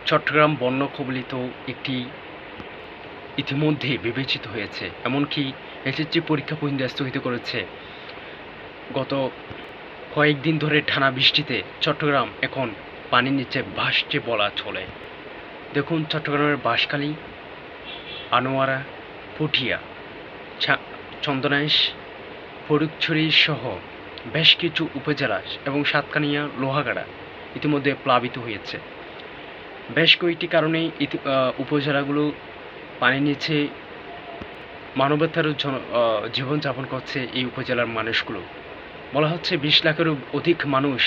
চট্টগ্রাম বন্যা কবলিত একটি ইতিমধ্যে বিবেচিত হয়েছে, এমনকি এসএসসি পরীক্ষা পর্যন্ত স্থগিত করেছে। গত কয়েকদিন ধরে টানা বৃষ্টিতে চট্টগ্রাম এখন পানির নিচে ভাসছে বলা চলে। দেখুন, চট্টগ্রামের বাঁশখালী, আনোয়ারা, পুঠিয়া, চন্দনাইশ, ফটিকছড়ি সহ বেশ কিছু উপজেলা এবং সাতকানিয়া, লোহাগাড়া ইতিমধ্যে প্লাবিত হয়েছে। বেশ কয়েকটি কারণে উপজেলাগুলো পানির নিচে মানবতার জীবনযাপন করছে এই উপজেলার মানুষগুলো। বলা হচ্ছে 20 লাখেরও অধিক মানুষ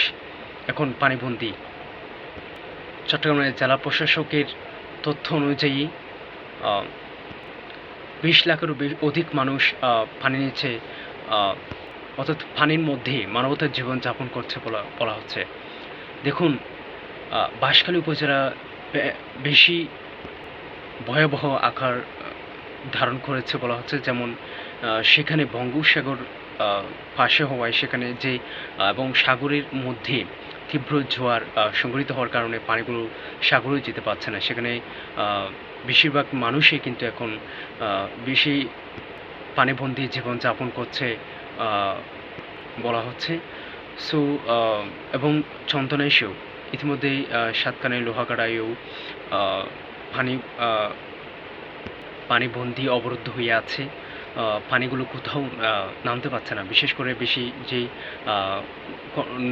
এখন পানিবন্দী। চট্টগ্রামের জেলা প্রশাসকের তথ্য অনুযায়ী 20 লাখেরও অধিক মানুষ পানির নিচে অর্থাৎ পানির মধ্যে মানবতার জীবনযাপন করছে বলা হচ্ছে। দেখুন, বাঁশখালী উপজেলা বেশি ভয়াবহ আকার ধারণ করেছে বলা হচ্ছে। যেমন সেখানে বঙ্গোপসাগর পাশে হওয়ায় সেখানে যে এবং সাগরের মধ্যে তীব্র জোয়ার সংঘটিত হওয়ার কারণে পানিগুলো সাগরেও যেতে পারছে না। সেখানে বেশিরভাগ মানুষই কিন্তু এখন বেশি পানিবন্দী জীবনযাপন করছে বলা হচ্ছে। সো এবং চন্দনাইশেও ইতিমধ্যেই সাতকানিয়া, লোহাগাড়ায়ও পানিবন্দী অবরুদ্ধ হয়ে আছে। পানিগুলো কোথাও নামতে পারছে না। বিশেষ করে বেশি যে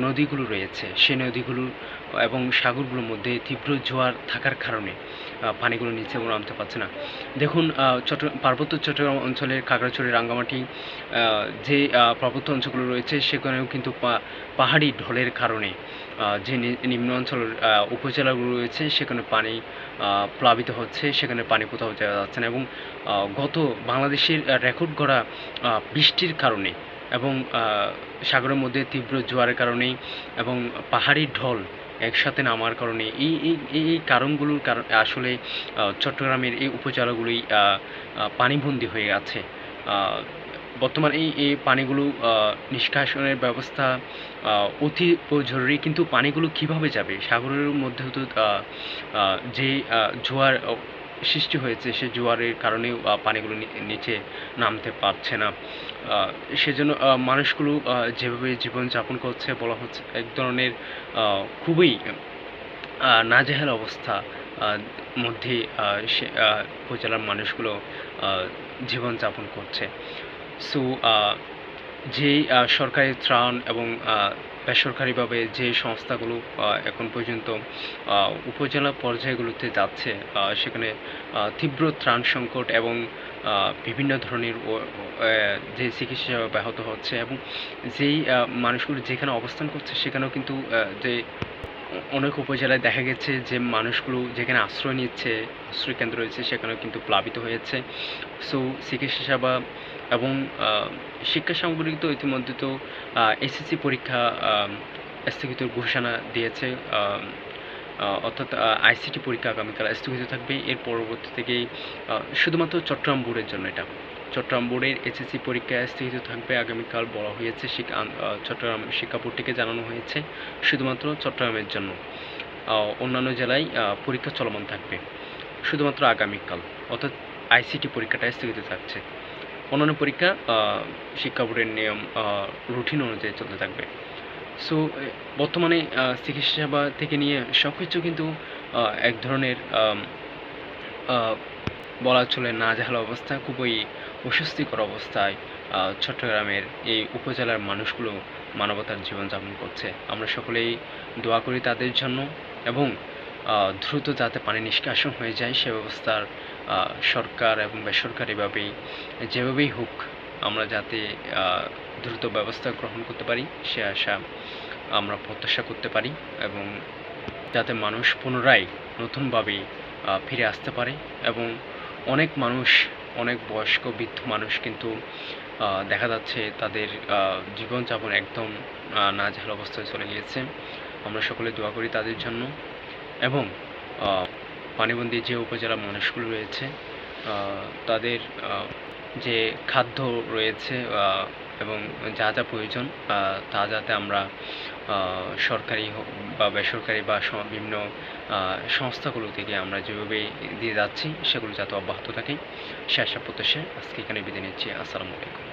নদীগুলো রয়েছে সেই নদীগুলো এবং সাগরগুলোর মধ্যে তীব্র জোয়ার থাকার কারণে পানিগুলো নিচে নামতে পারছে না। দেখুন, পার্বত্য চট্টগ্রাম অঞ্চলের খাগড়াছড়ি, রাঙ্গামাটি যে পার্বত্য অঞ্চলগুলো রয়েছে সেখানেও কিন্তু পাহাড়ি ঢলের কারণে যে নিম্ন অঞ্চলের উপজেলাগুলো রয়েছে সেখানে পানি প্লাবিত হচ্ছে, সেখানে পানি কোথাও যাওয়া যাচ্ছে না। এবং গত বাংলাদেশের রেকর্ড গড়া বৃষ্টির কারণে এবং সাগরের মধ্যে তীব্র জোয়ারের কারণে এবং পাহাড়ি ঢল একসাথে নামার কারণে এই কারণগুলোর আসলে চট্টগ্রামের এই উপজেলাগুলোই পানিবন্দী হয়ে আছে। বর্তমানে এই পানিগুলো নিষ্কাশনের ব্যবস্থা অতি জরুরি। কিন্তু পানিগুলো কিভাবে যাবে? সাগরের মধ্যে তো যে জোয়ার সৃষ্টি হয়েছে সেই জোয়ারের কারণেও পানিগুলো নিচে নামতে পারছে না। সেজন্য মানুষগুলো যেভাবে জীবনযাপন করছে বলা হচ্ছে এক ধরনের খুবই নাজেহাল অবস্থা মধ্যে সে উপজেলার মানুষগুলো জীবনযাপন করছে। সো যে সরকারি ত্রাণ এবং বেসরকারিভাবে যে সংস্থাগুলো এখন পর্যন্ত উপজেলা পর্যায়গুলোতে যাচ্ছে সেখানে তীব্র ত্রাণ সংকট এবং বিভিন্ন ধরনের যে চিকিৎসা ব্যাহত হচ্ছে এবং যেই মানুষগুলো যেখানে অবস্থান করছে সেখানেও কিন্তু যে অনেক উপজেলায় দেখা গেছে যে মানুষগুলো যেখানে আশ্রয় নিচ্ছে, আশ্রয় কেন্দ্র রয়েছে সেখানেও কিন্তু প্লাবিত হয়েছে। সো চিকিৎসা সেবা এবং শিক্ষা সামগ্রী তো ইতিমধ্যে তো এসএসসি পরীক্ষা স্থগিত ঘোষণা দিয়েছে, অর্থাৎ আইসিটি পরীক্ষা আগামীকাল স্থগিত থাকবে। এর পরবর্তী থেকেই শুধুমাত্র চট্টগ্রাম বোর্ডের জন্য এটা চট্টগ্রাম বোর্ডের এসএসসি পরীক্ষা স্থগিত থাকবে আগামীকাল বলা হয়েছে। চট্টগ্রাম শিক্ষা বোর্ডটিকে জানানো হয়েছে শুধুমাত্র চট্টগ্রামের জন্য। অন্যান্য জেলায় পরীক্ষা চলমান থাকবে শুধুমাত্র আগামীকাল, অর্থাৎ আইসিটি পরীক্ষাটা স্থগিত থাকছে। অন্যান্য পরীক্ষা শিক্ষা বোর্ডের নিয়ম রুটিন অনুযায়ী চলতে থাকবে। সো বর্তমানে চিকিৎসা সেবা থেকে নিয়ে সব কিছু কিন্তু এক ধরনের বলা চলে নাজেহাল অবস্থা, খুবই অস্বস্তিকর অবস্থায় চট্টগ্রামের এই উপজেলার মানুষগুলো মানবতার জীবনযাপন করছে। আমরা সকলেই দোয়া করি তাদের জন্য এবং দ্রুত যাতে পানি নিষ্কাশন হয়ে যায় সে ব্যবস্থার সরকার এবং বেসরকারিভাবেই যেভাবেই হোক আমরা যাতে দ্রুত ব্যবস্থা গ্রহণ করতে পারি সে আশা আমরা প্রত্যাশা করতে পারি এবং যাতে মানুষ পুনরায় নতুনভাবে ফিরে আসতে পারে। এবং অনেক মানুষ, অনেক বয়স্ক বৃদ্ধ মানুষ কিন্তু দেখা যাচ্ছে তাদের জীবনযাপন একদম নাজেহাল অবস্থায় চলে গিয়েছে। আমরা সকলে দোয়া করি তাদের জন্য এবং পানিবন্দী যে উপজেলার মানুষগুলো রয়েছে তাদের যে খাদ্য রয়েছে এবং যা যা প্রয়োজন তা যাতে আমরা সরকারি হোক বা বেসরকারি বা বিভিন্ন সংস্থাগুলো থেকে আমরা যেভাবে দিয়ে যাচ্ছি সেগুলো যাতে অব্যাহত থাকে সে আশা প্রত্যাশায় আজকে এখানে বিদায় নিচ্ছি। আসসালামু আলাইকুম।